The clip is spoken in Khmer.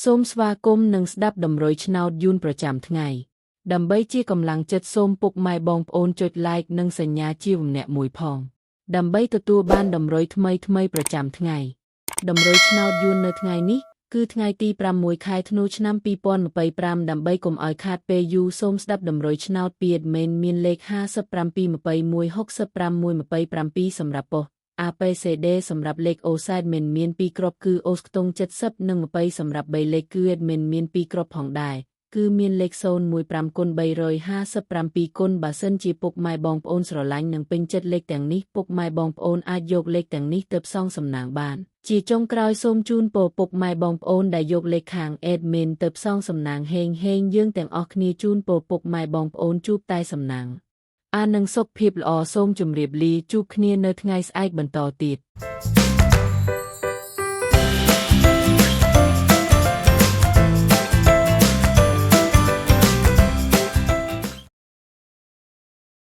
សូមស្វាគមន៍និងស្ដាប់តម្រុយឆ្នោតយួនប្រចាំថ្ងៃដើម្បីជាកម្លាំងចិត្តសូមពុកម៉ែបងប្អូនចុច like និងសញ្ញាជាម្នាក់មួយផងដើម្បីទទួលបានតម្រុយថ្មីប្រចាំថ្ងៃតម្រុយឆ្នោតយួននៅថ្ងៃនេះគឺថ្ងៃទី6ខែធ្នូឆ្នាំ2025ដើម្បីកុំឲ្យខាតពេលយូរសូមស្ដាប់តម្រុយឆ្នោតពី admin មានលេខ57216527សម្រាប់ប៉ុស្តិ៍ABCD សម្រាប់លេខ OSIDE មាន2គ្រាប់គឺ OS ខ្ទង់70និង20សម្រាប់3លេខគឺ admin មាន2គ្រាប់ផងដែរគឺមានលេខ015គុណ357គុណបើសិនជាពុកម៉ែបងប្អូនស្រឡាញ់និងពេញចិត្តលេខទាំងនេះពុកម៉ែបងប្អូនអាចយកលេខទាំងនេះទៅផ្សងសំណាងបានជាចុងក្រោយសូមជូនពរពុកម៉ែបងប្អូនដែលយកលេខខាង admin ទៅផ្សងសំណាងហេងយើងទាំងអស់គ្នាជូនពរពុកម៉ែបងប្អូនជួបតែសំណាងនិងសុខភាពល្អសូមជម្រាបលាជួបគ្នានៅថ្ងៃស្អែកបន្តទៀត